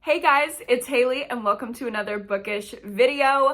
Hey guys, it's Haley and welcome to another bookish video.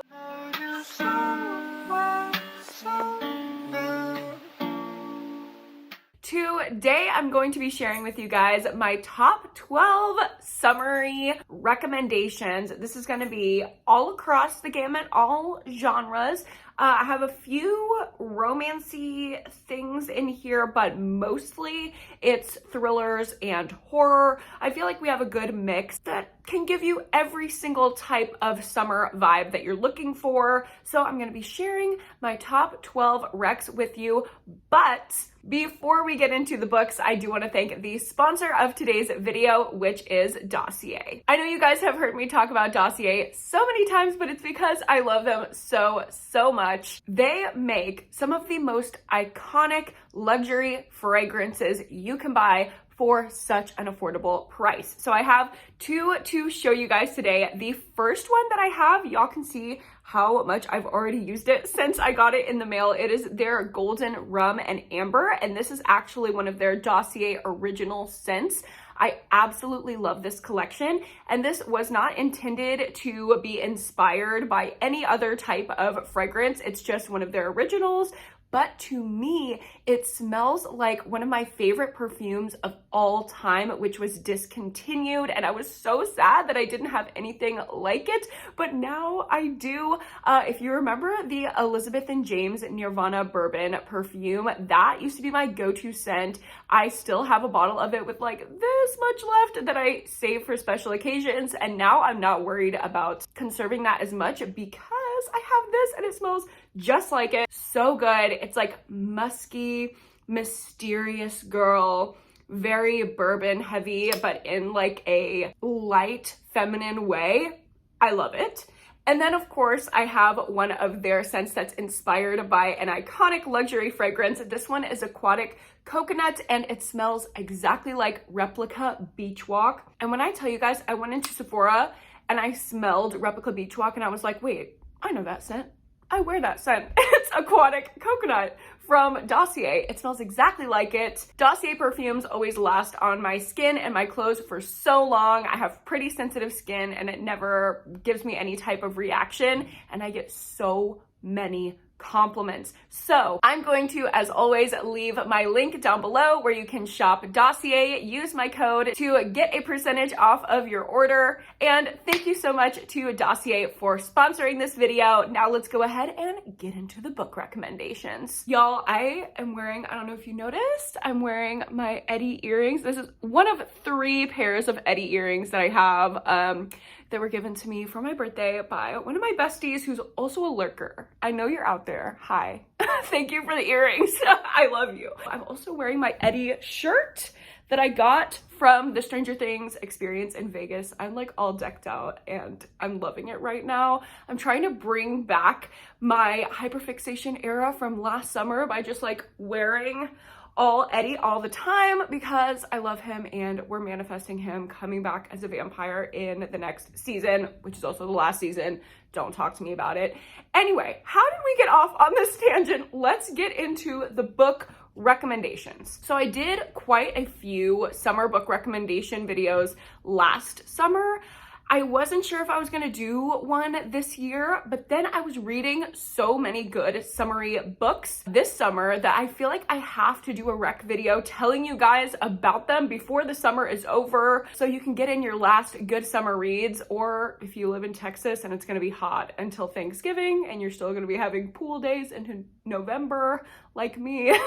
Today I'm going to be sharing with you guys my top 12 summary recommendations. This is going to be all across the gamut, all genres. I have a few romancy things in here, but mostly it's thrillers and horror. I feel like we have a good mix that can give you every single type of summer vibe that you're looking for. So I'm going to be sharing my top 12 recs with you, but before we get into the books, I do want to thank the sponsor of today's video, which is Dossier. I know you guys have heard me talk about Dossier so many times, but it's because I love them so much. They make some of the most iconic luxury fragrances you can buy for such an affordable price. So I have two to show you guys today. The first one that I have, y'all can see how much I've already used it since I got it in the mail. It is their Golden Rum and Amber, and this is actually one of their Dossier original scents. I absolutely love this collection, and this was not intended to be inspired by any other type of fragrance. It's just one of their originals. But to me, it smells like one of my favorite perfumes of all time, which was discontinued. And I was so sad that I didn't have anything like it, but now I do. If you remember the Elizabeth and James Nirvana Bourbon perfume, that used to be my go-to scent. I still have a bottle of it with like this much left that I save for special occasions. And now I'm not worried about conserving that as much because I have this and it smells just like it. So good. It's like musky, mysterious girl, very bourbon heavy, but in like a light feminine way. I love it. And then of course I have one of their scents that's inspired by an iconic luxury fragrance. This one is Aquatic Coconut and it smells exactly like Replica Beach Walk. And when I tell you guys, I went into Sephora and I smelled Replica Beach Walk and I was like, wait, I know that scent. I wear that scent. It's Aquatic Coconut from Dossier. It smells exactly like it. Dossier perfumes always last on my skin and my clothes for so long. I have pretty sensitive skin and it never gives me any type of reaction, and I get so many compliments. So I'm going to, as always, leave my link down below where you can shop Dossier. Use my code to get a percentage off of your order. And thank you so much to Dossier for sponsoring this video. Now let's go ahead and get into the book recommendations. Y'all, I am wearing, I don't know if you noticed, I'm wearing my Eddie earrings. This is one of 3 pairs of Eddie earrings that I have that were given to me for my birthday by one of my besties who's also a lurker. I know you're out there. Hi. Thank you for the earrings. I love you. I'm also wearing my Eddie shirt that I got from the Stranger Things experience in Vegas. I'm like all decked out and I'm loving it right now. I'm trying to bring back my hyperfixation era from last summer by just like wearing all Eddie all the time because I love him and we're manifesting him coming back as a vampire in the next season, which is also the last season. Don't talk to me about it. Anyway, how did we get off on this tangent? Let's get into the book recommendations. So I did quite a few summer book recommendation videos last summer. I wasn't sure if I was gonna do one this year, but then I was reading so many good summary books this summer that I feel like I have to do a rec video telling you guys about them before the summer is over so you can get in your last good summer reads, or if you live in Texas and it's gonna be hot until Thanksgiving and you're still gonna be having pool days into November like me,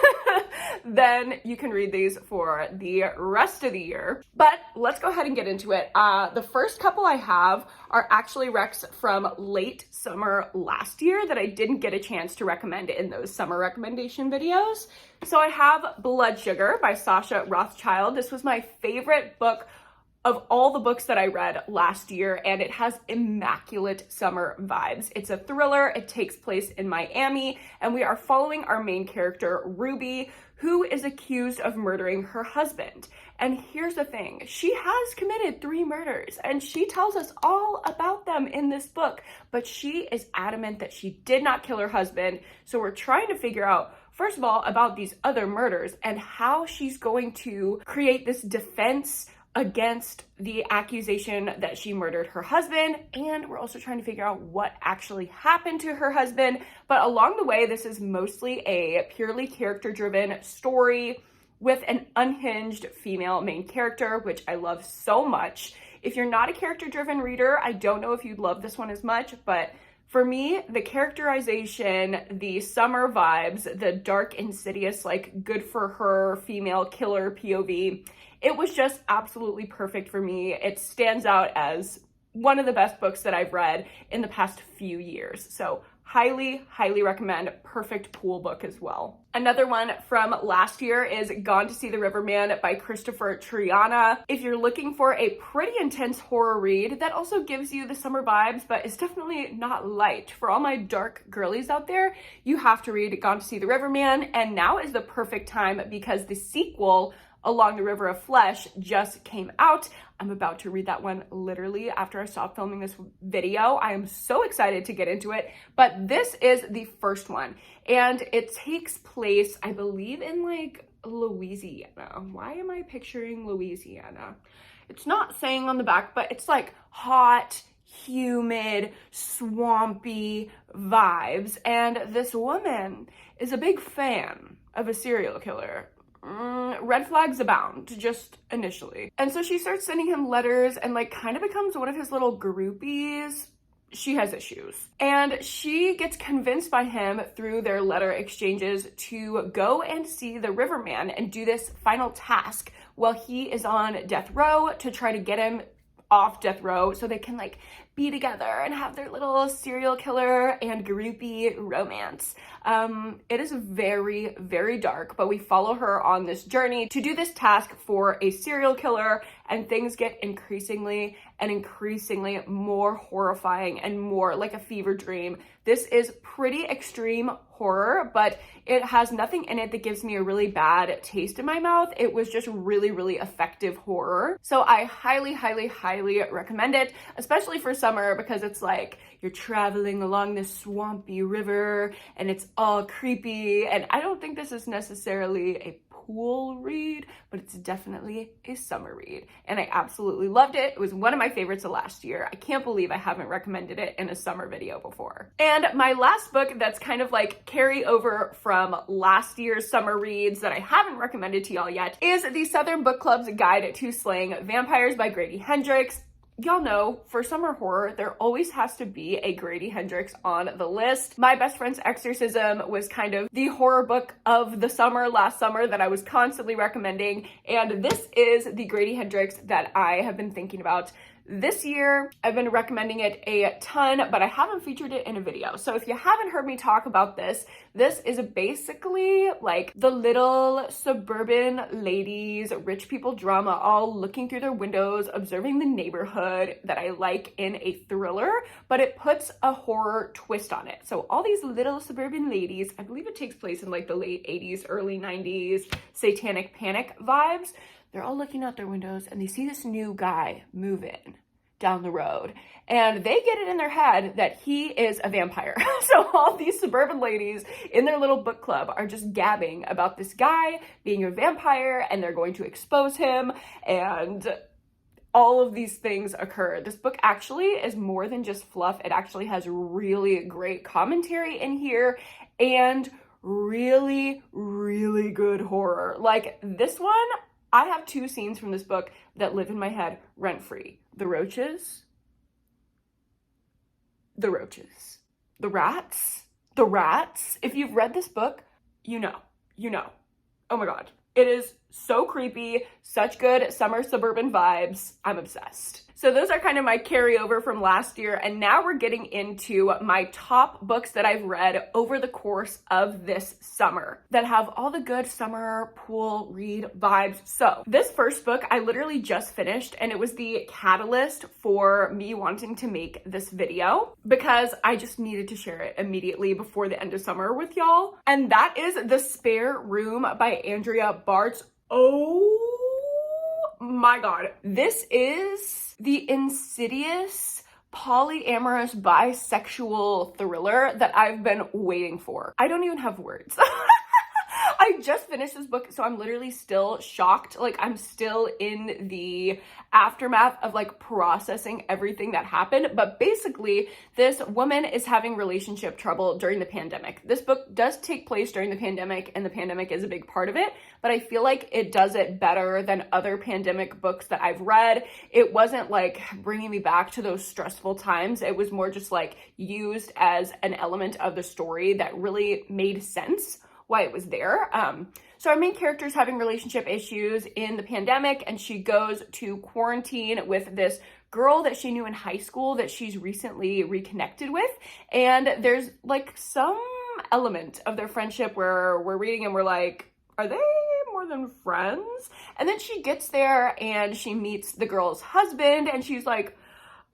then you can read these for the rest of the year. But let's go ahead and get into it. The first couple I have are actually recs from late summer last year that I didn't get a chance to recommend in those summer recommendation videos. So I have Blood Sugar by Sasha Rothschild. This was my favorite book of all the books that I read last year, and it has immaculate summer vibes. It's a thriller. It takes place in Miami, and we are following our main character, Ruby, who is accused of murdering her husband. And here's the thing, she has committed 3 murders, and she tells us all about them in this book, but she is adamant that she did not kill her husband. So we're trying to figure out, first of all, about these other murders and how she's going to create this defense against the accusation that she murdered her husband, and we're also trying to figure out what actually happened to her husband. But along the way, this is mostly a purely character-driven story with an unhinged female main character, which I love so much. If you're not a character-driven reader, I don't know if you'd love this one as much, but for me, the characterization, the summer vibes, the dark, insidious, like good for her female killer POV, it was just absolutely perfect for me. It stands out as one of the best books that I've read in the past few years. So highly, highly recommend. Perfect pool book as well. Another one from last year is Gone to See the Riverman by Christopher Triana. If you're looking for a pretty intense horror read that also gives you the summer vibes, but is definitely not light, for all my dark girlies out there, you have to read Gone to See the Riverman. And now is the perfect time because the sequel, Along the River of Flesh, just came out. I'm about to read that one literally after I stop filming this video. I am so excited to get into it, but this is the first one, and it takes place, I believe, in like Louisiana. Why am I picturing Louisiana? It's not saying on the back, but it's like hot, humid, swampy vibes, and this woman is a big fan of a serial killer. Red flags abound, just initially. And so she starts sending him letters and like kind of becomes one of his little groupies. She has issues. And she gets convinced by him through their letter exchanges to go and see the Riverman and do this final task while he is on death row to try to get him off death row so they can like be together and have their little serial killer and groupie romance. It is very, very dark, but we follow her on this journey to do this task for a serial killer, and things get increasingly and increasingly more horrifying and more like a fever dream. This is pretty extreme horror, but it has nothing in it that gives me a really bad taste in my mouth. It was just really, really effective horror. So I highly, highly, highly recommend it, especially for summer, because it's like you're traveling along this swampy river and it's all creepy. And I don't think this is necessarily a pool read, but it's definitely a summer read. And I absolutely loved it. It was one of my favorites of last year. I can't believe I haven't recommended it in a summer video before. And my last book that's kind of like carryover from last year's summer reads that I haven't recommended to y'all yet is the Southern Book Club's Guide to Slaying Vampires by Grady Hendrix. Y'all know, for summer horror, there always has to be a Grady Hendrix on the list. My Best Friend's Exorcism was kind of the horror book of the summer last summer that I was constantly recommending, and this is the Grady Hendrix that I have been thinking about this year. I've been recommending it a ton, but I haven't featured it in a video. So if you haven't heard me talk about this, this is basically like the little suburban ladies, rich people drama, all looking through their windows, observing the neighborhood that I like in a thriller, but it puts a horror twist on it. So all these little suburban ladies, I believe it takes place in like the late 80s, early 90s, satanic panic vibes. They're all looking out their windows and they see this new guy move in down the road, and they get it in their head that he is a vampire. So all these suburban ladies in their little book club are just gabbing about this guy being a vampire, and they're going to expose him, and all of these things occur. This book actually is more than just fluff. It actually has really great commentary in here and really, really good horror. Like this one, I have two scenes from this book that live in my head rent-free. The roaches, the roaches, the rats, the rats. If you've read this book, you know. Oh my God. It is so creepy, such good summer suburban vibes. I'm obsessed. So those are kind of my carryover from last year, and now we're getting into my top books that I've read over the course of this summer that have all the good summer pool read vibes. So this first book I literally just finished, and it was the catalyst for me wanting to make this video because I just needed to share it immediately before the end of summer with y'all. And that is The Spare Room by Andrea Bartz. Oh my God. This is the insidious, polyamorous, bisexual thriller that I've been waiting for. I don't even have words. I I just finished this book, so I'm literally still shocked. Like, I'm still in the aftermath of like processing everything that happened. But basically, this woman is having relationship trouble during the pandemic. This book does take place during the pandemic, and the pandemic is a big part of it, but I feel like it does it better than other pandemic books that I've read. It wasn't like bringing me back to those stressful times. It was more just like used as an element of the story that really made sense why it was there. So our main character is having relationship issues in the pandemic, and she goes to quarantine with this girl that she knew in high school that she's recently reconnected with. And there's like some element of their friendship where we're reading and we're like, are they more than friends? And then she gets there and she meets the girl's husband, and she's like,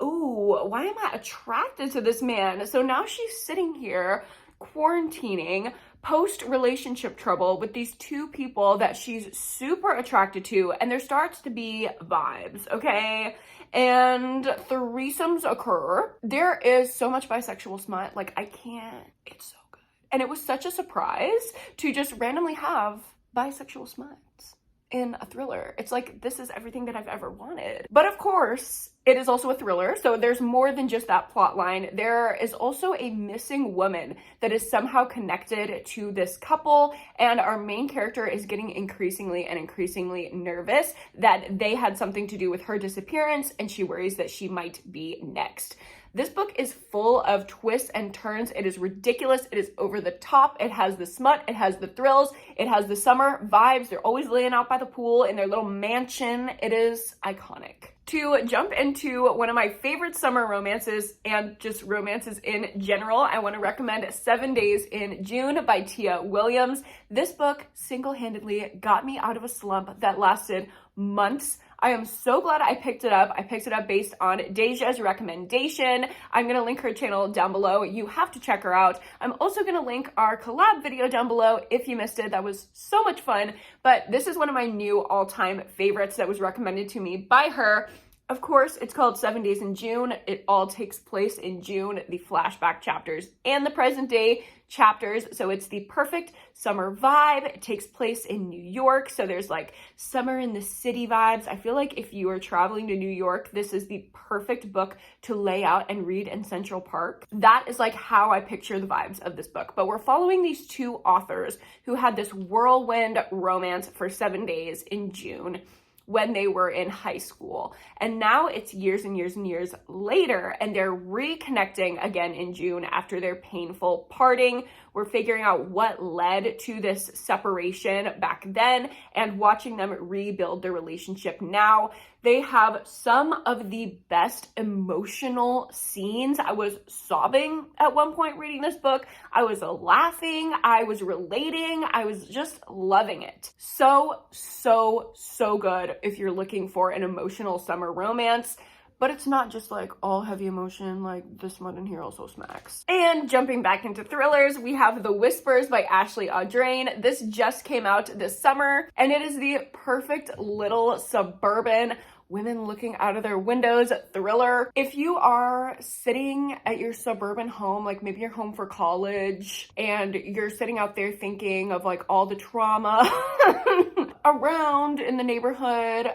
ooh, why am I attracted to this man? So now she's sitting here quarantining post-relationship trouble with these two people that she's super attracted to, and there starts to be vibes, okay? And threesomes occur. There is so much bisexual smut, like I can't, it's so good. And it was such a surprise to just randomly have bisexual smuts in a thriller. It's like, this is everything that I've ever wanted. But of course, it is also a thriller, so there's more than just that plot line. There is also a missing woman that is somehow connected to this couple, and our main character is getting increasingly nervous that they had something to do with her disappearance, and she worries that she might be next. This book is full of twists and turns. It is ridiculous. It is over the top. It has the smut. It has the thrills. It has the summer vibes. They're always laying out by the pool in their little mansion. It is iconic. To jump into one of my favorite summer romances and just romances in general, I want to recommend 7 Days in June by Tia Williams. This book single-handedly got me out of a slump that lasted months. I am so glad I picked it up. I picked it up based on Deja's recommendation. I'm going to link her channel down below. You have to check her out. I'm also going to link our collab video down below if you missed it. That was so much fun. But this is one of my new all-time favorites that was recommended to me by her. Of course, it's called 7 Days in June. It all takes place in June, the flashback chapters and the present day chapters. So it's the perfect summer vibe. It takes place in New York. So there's like summer in the city vibes. I feel like if you are traveling to New York, this is the perfect book to lay out and read in Central Park. That is like how I picture the vibes of this book. But we're following these two authors who had this whirlwind romance for 7 days in June when they were in high school. And now it's years and years and years later, and they're reconnecting again in June after their painful parting. We're figuring out what led to this separation back then and watching them rebuild their relationship now. They have some of the best emotional scenes. I was sobbing at one point reading this book. I was laughing. I was relating. I was just loving it. So good if you're looking for an emotional summer romance. But it's not just like all heavy emotion, like this one in here also smacks. And jumping back into thrillers, we have The Whispers by Ashley Audrain. This just came out this summer, and it is the perfect little suburban women looking out of their windows thriller. If you are sitting at your suburban home, like maybe you're home for college, and you're sitting out there thinking of like all the trauma around in the neighborhood,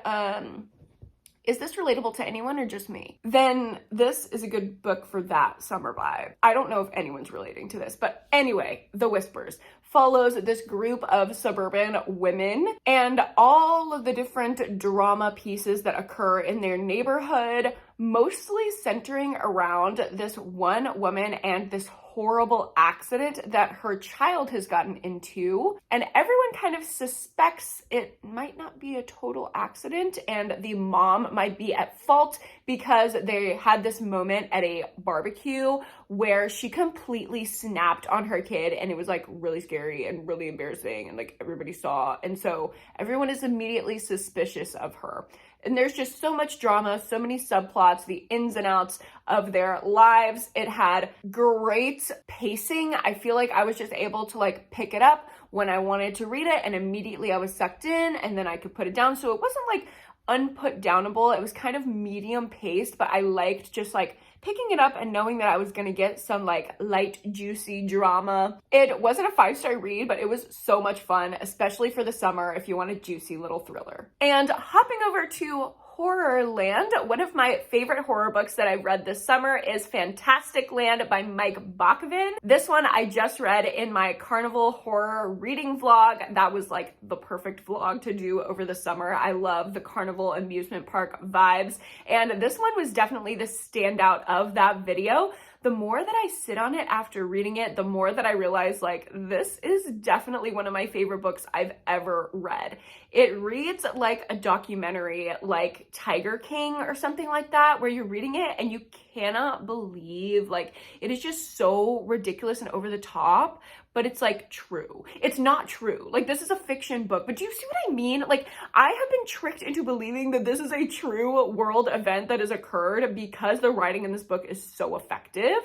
is this relatable to anyone or just me? Then this is a good book for that summer vibe. I don't know if anyone's relating to this, but anyway, The Whispers follows this group of suburban women and all of the different drama pieces that occur in their neighborhood, mostly centering around this one woman and this horrible accident that her child has gotten into. And everyone kind of suspects it might not be a total accident and the mom might be at fault because they had this moment at a barbecue where she completely snapped on her kid, and it was like really scary and really embarrassing, and like everybody saw. And so everyone is immediately suspicious of her. And there's just so much drama, so many subplots, the ins and outs of their lives. It had great pacing. I feel like I was just able to like pick it up when I wanted to read it, and immediately I was sucked in, and then I could put it down. So it wasn't like unputdownable. It was kind of medium paced, but I liked just like picking it up and knowing that I was gonna get some like light, juicy drama. It wasn't a 5-star read, but it was so much fun, especially for the summer if you want a juicy little thriller. And hopping over to horror land, one of my favorite horror books that I've read this summer is Fantastic Land by Mike Bakovin. This one I just read in my carnival horror reading vlog. That was like the perfect vlog to do over the summer. I love the carnival amusement park vibes, and this one was definitely the standout of that video. The more that I sit on it after reading it, the more that I realize like this is definitely one of my favorite books I've ever read. It reads like a documentary, like Tiger King or something like that, where you're reading it and you cannot believe, like, it is just so ridiculous and over the top, but it's like true. It's not true. Like, this is a fiction book, but do you see what I mean? Like, I have been tricked into believing that this is a true world event that has occurred because the writing in this book is so effective.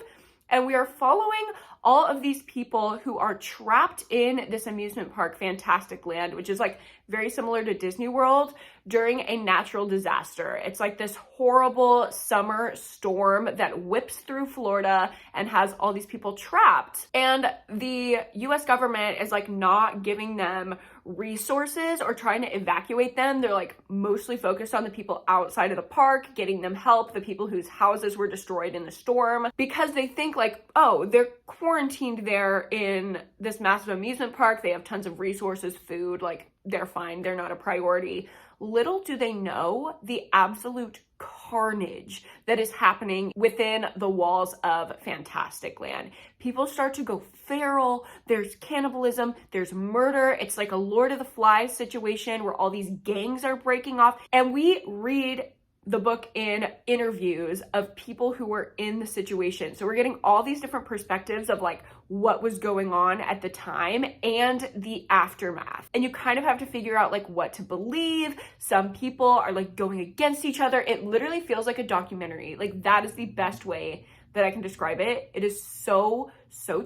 And we are following all of these people who are trapped in this amusement park, Fantastic Land, which is like very similar to Disney World, during a natural disaster. It's like this horrible summer storm that whips through Florida and has all these people trapped. And the US government is like not giving them resources or trying to evacuate them. They're like mostly focused on the people outside of the park, getting them help, the people whose houses were destroyed in the storm, because they think like, oh, they're quarantined there in this massive amusement park. They have tons of resources, food, like they're fine. They're not a priority. Little do they know the absolute carnage that is happening within the walls of Fantastic Land. People start to go feral. There's cannibalism. There's murder. It's like a Lord of the Flies situation where all these gangs are breaking off. And we read the book in interviews of people who were in the situation. So we're getting all these different perspectives of like what was going on at the time and the aftermath. And you kind of have to figure out like what to believe. Some people are like going against each other. It literally feels like a documentary. Like, that is the best way that I can describe it. It is so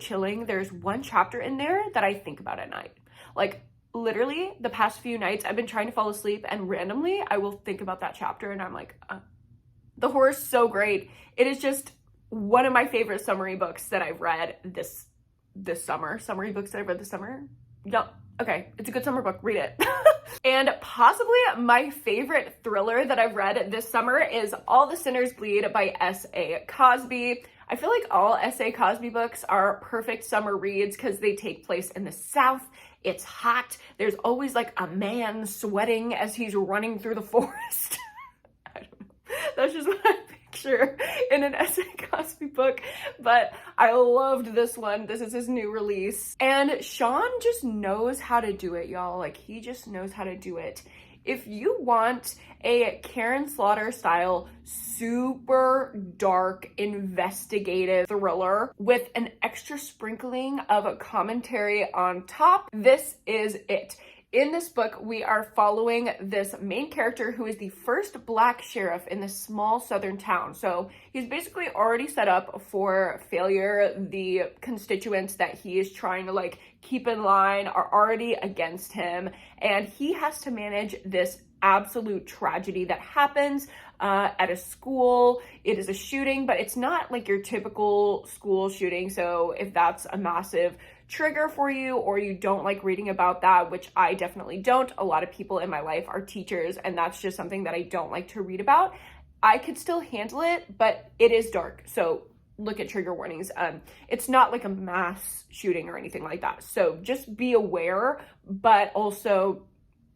chilling. There's one chapter in there that I think about at night. Like, literally the past few nights I've been trying to fall asleep and randomly I will think about that chapter and I'm like, the horror is so great. It is just one of my favorite summary books that I've read this summer. Summary books that I've read this summer? Yep. Okay, it's a good summer book. Read it. And possibly my favorite thriller that I've read this summer is All the Sinners Bleed by S.A. Cosby. I feel like all S.A. Cosby books are perfect summer reads because they take place in the South. It's hot. There's always like a man sweating as he's running through the forest. I don't know. That's just what I picture in an S.A. Cosby book. But I loved this one. This is his new release. And Sean just knows how to do it, y'all. Like, he just knows how to do it. If you want a Karen Slaughter style, super dark, investigative thriller with an extra sprinkling of a commentary on top, this is it. In this book, we are following this main character who is the first Black sheriff in this small southern town. So he's basically already set up for failure. The constituents that he is trying to like keep in line are already against him, and he has to manage this absolute tragedy that happens at a school. It is a shooting, but it's not like your typical school shooting. So if that's a massive trigger for you, or you don't like reading about that, which I definitely don't. A lot of people in my life are teachers, and that's just something that I don't like to read about. I could still handle it, but it is dark. So look at trigger warnings. It's not like a mass shooting or anything like that. So just be aware, but also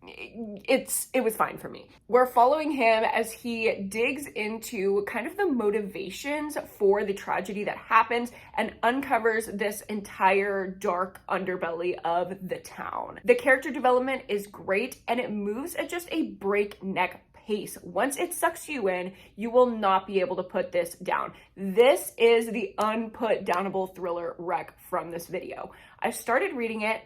it was fine for me. We're following him as he digs into kind of the motivations for the tragedy that happens and uncovers this entire dark underbelly of the town. The character development is great, and it moves at just a breakneck pace. Once it sucks you in, you will not be able to put this down. This is the unputdownable thriller wreck from this video. I started reading it,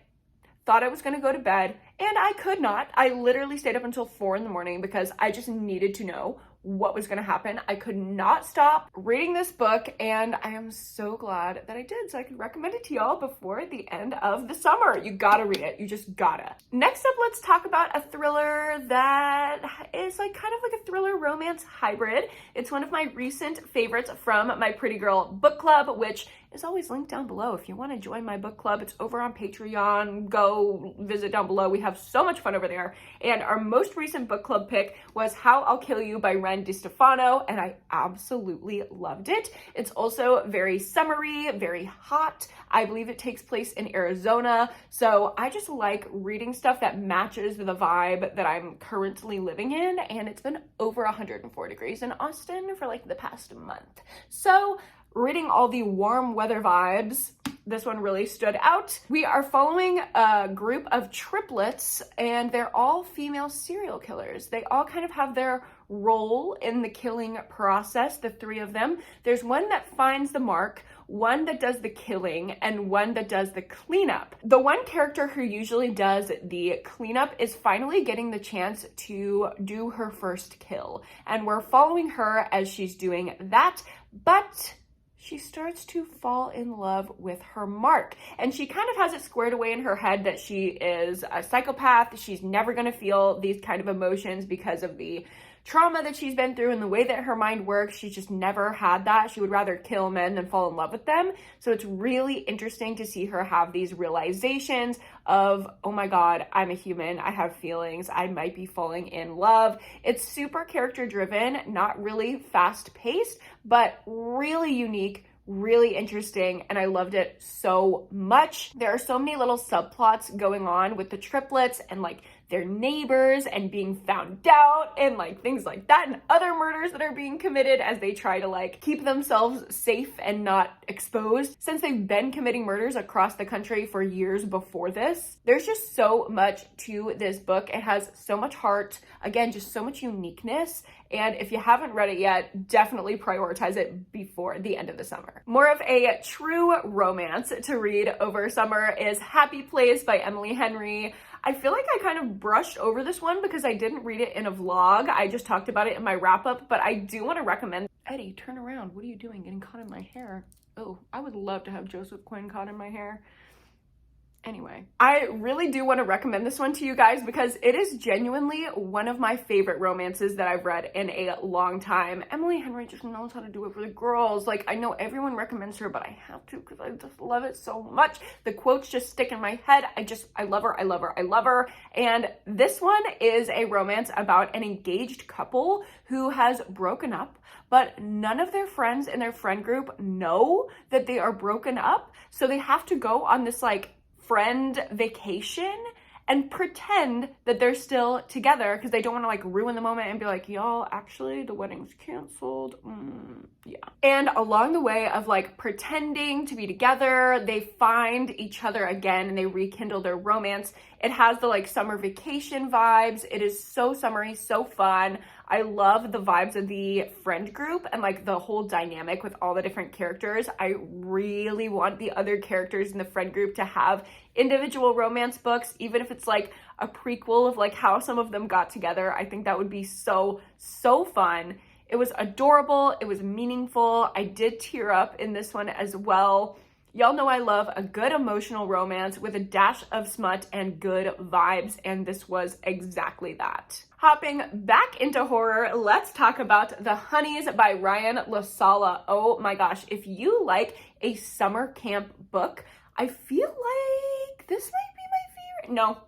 thought I was going to go to bed, and I could not. I literally stayed up until 4 in the morning because I just needed to know what was going to happen. I could not stop reading this book, and I am so glad that I did, so I could recommend it to y'all before the end of the summer. You gotta read it. You just gotta. Next up, let's talk about a thriller that is like kind of like a thriller romance hybrid. It's one of my recent favorites from my Pretty Girl book club, which is always linked down below. If you want to join my book club, it's over on Patreon. Go visit down below. We have so much fun over there. And our most recent book club pick was How I'll Kill You by Ren DiStefano, and I absolutely loved it. It's also very summery, very hot. I believe it takes place in Arizona. So I just like reading stuff that matches the vibe that I'm currently living in. And it's been over 104 degrees in Austin for like the past month. So reading all the warm weather vibes, this one really stood out. We are following a group of triplets, and they're all female serial killers. They all kind of have their role in the killing process, the three of them. There's one that finds the mark, one that does the killing, and one that does the cleanup. The one character who usually does the cleanup is finally getting the chance to do her first kill, and we're following her as she's doing that, but she starts to fall in love with her mark. And she kind of has it squared away in her head that she is a psychopath. She's never going to feel these kind of emotions because of the trauma that she's been through and the way that her mind works. She's just never had that. She would rather kill men than fall in love with them. So it's really interesting to see her have these realizations of, oh my God, I'm a human. I have feelings. I might be falling in love. It's super character driven, not really fast paced, but really unique, really interesting, and I loved it so much. There are so many little subplots going on with the triplets and like their neighbors and being found out and like things like that, and other murders that are being committed as they try to like keep themselves safe and not exposed, since they've been committing murders across the country for years before this. There's just so much to this book. It has so much heart, again, just so much uniqueness. And if you haven't read it yet, definitely prioritize it before the end of the summer. More of a true romance to read over summer is Happy Place by Emily Henry. I feel like I kind of brushed over this one because I didn't read it in a vlog. I just talked about it in my wrap up, but I do want to recommend. Eddie, turn around. What are you doing? Getting caught in my hair. Oh, I would love to have Joseph Quinn caught in my hair. Anyway, I really do want to recommend this one to you guys because it is genuinely one of my favorite romances that I've read in a long time. Emily Henry just knows how to do it for the girls. Like, I know everyone recommends her, but I have to because I just love it so much. The quotes just stick in my head. I love her, I love her, I love her. And this one is a romance about an engaged couple who has broken up, but none of their friends in their friend group know that they are broken up. So they have to go on this like friend vacation and pretend that they're still together because they don't want to like ruin the moment and be like, y'all, actually the wedding's canceled. Yeah. And along the way of like pretending to be together, they find each other again and they rekindle their romance. It has the like summer vacation vibes. It is so summery, so fun. I love the vibes of the friend group and like the whole dynamic with all the different characters. I really want the other characters in the friend group to have individual romance books, even if it's like a prequel of like how some of them got together. I think that would be so, so fun. It was adorable. It was meaningful. I did tear up in this one as well. Y'all know I love a good emotional romance with a dash of smut and good vibes, and this was exactly that. Hopping back into horror, let's talk about The Honeys by Ryan LaSala. Oh my gosh, if you like a summer camp book, I feel like this might be my favorite. No.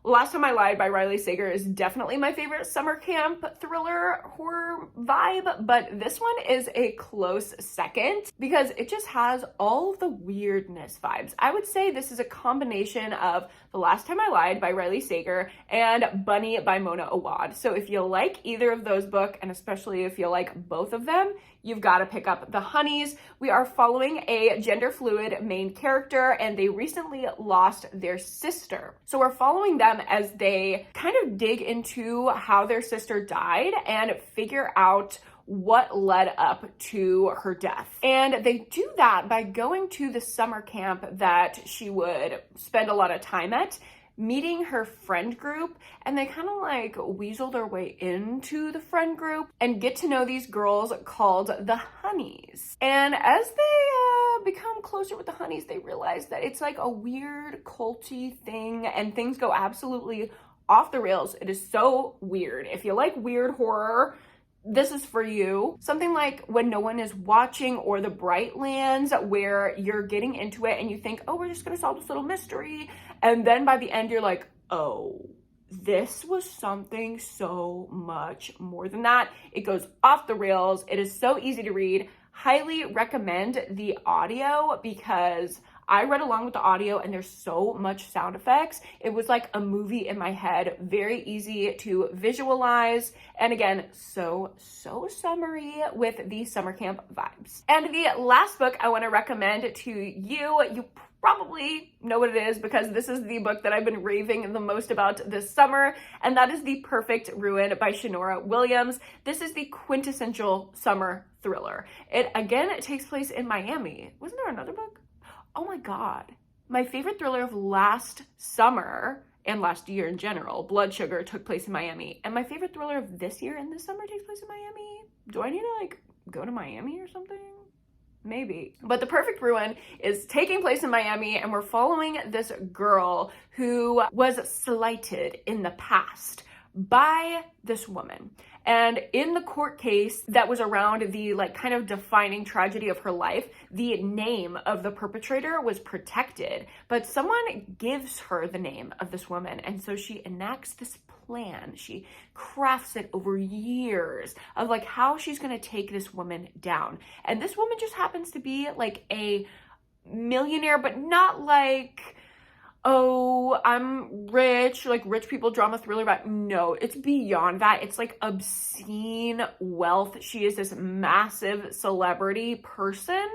Last Time I Lied by Riley Sager is definitely my favorite summer camp thriller horror vibe, but this one is a close second because it just has all of the weirdness vibes. I would say this is a combination of The Last Time I Lied by Riley Sager and Bunny by Mona Awad. So if you like either of those books, and especially if you like both of them, you've got to pick up The Honeys. We are following a gender fluid main character, and they recently lost their sister. So we're following them as they kind of dig into how their sister died and figure out what led up to her death. And they do that by going to the summer camp that she would spend a lot of time at. meeting her friend group, and they kind of like weasel their way into the friend group and get to know these girls called the Honeys. And as they become closer with the Honeys, they realize that it's like a weird culty thing, and things go absolutely off the rails. It is so weird. If you like weird horror, this is for you. Something like When No One Is Watching or The Brightlands, where you're getting into it and you think, oh, we're just gonna solve this little mystery. And then by the end, you're like, oh, this was something so much more than that. It goes off the rails. It is so easy to read. Highly recommend the audio because I read along with the audio and there's so much sound effects. It was like a movie in my head, very easy to visualize. And again, so summery with the summer camp vibes. And the last book I want to recommend to you probably know what it is because this is the book that I've been raving the most about this summer, and that is The Perfect Ruin by Shanora Williams. This is the quintessential summer thriller. It takes place in Miami. Wasn't there another book? Oh my God. My favorite thriller of last summer and last year in general, Blood Sugar, took place in Miami. And my favorite thriller of this year and this summer takes place in Miami. Do I need to like go to Miami or something? Maybe. But The Perfect Ruin is taking place in Miami, and we're following this girl who was slighted in the past by this woman. And in the court case that was around the like kind of defining tragedy of her life, the name of the perpetrator was protected, but someone gives her the name of this woman. And so she enacts this plan. She crafts it over years of like how she's going to take this woman down. And this woman just happens to be like a millionaire, but not like, oh, I'm rich, like rich people drama thriller, but no, it's beyond that. It's like obscene wealth. She is this massive celebrity person,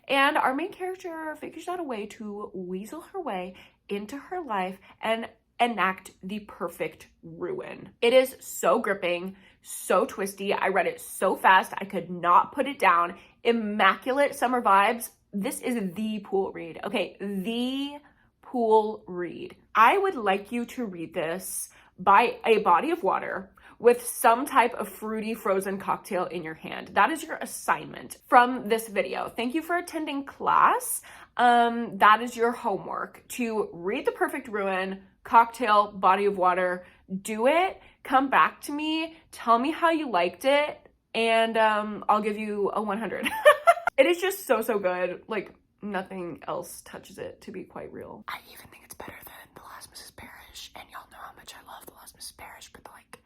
and our main character figures out a way to weasel her way into her life and enact the perfect ruin. It is so gripping, so twisty. I read it so fast, I could not put it down. Immaculate summer vibes. This is the pool read. Okay, the pool read. I would like you to read this by a body of water with some type of fruity frozen cocktail in your hand. That is your assignment from this video. Thank you for attending class. That is your homework, to read The Perfect Ruin, cocktail, body of water. Do it, come back to me, tell me how you liked it, and I'll give you a 100. It is just so good. Like, nothing else touches it, to be quite real. I even think it's better than The Last Mrs. Parrish, and y'all know how much I love The Last Mrs. Parrish, but like,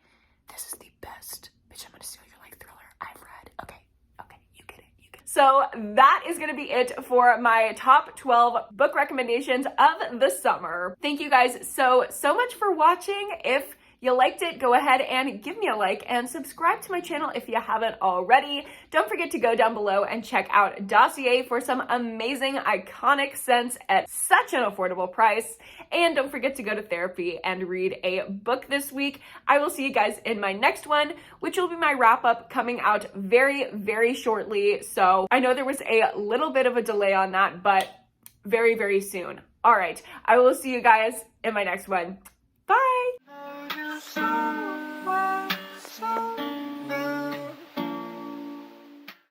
this is the best Bitch I'm Gonna Steal Your Like thriller I've read. Okay, you get it. So that is gonna be it for my top 12 book recommendations of the summer. Thank you guys so much for watching. If you liked it, go ahead and give me a like and subscribe to my channel if you haven't already. Don't forget to go down below and check out Dossier for some amazing iconic scents at such an affordable price. And don't forget to go to therapy and read a book this week. I will see you guys in my next one, which will be my wrap up coming out very shortly. So I know there was a little bit of a delay on that, but very soon. All right, I will see you guys in my next one. Bye.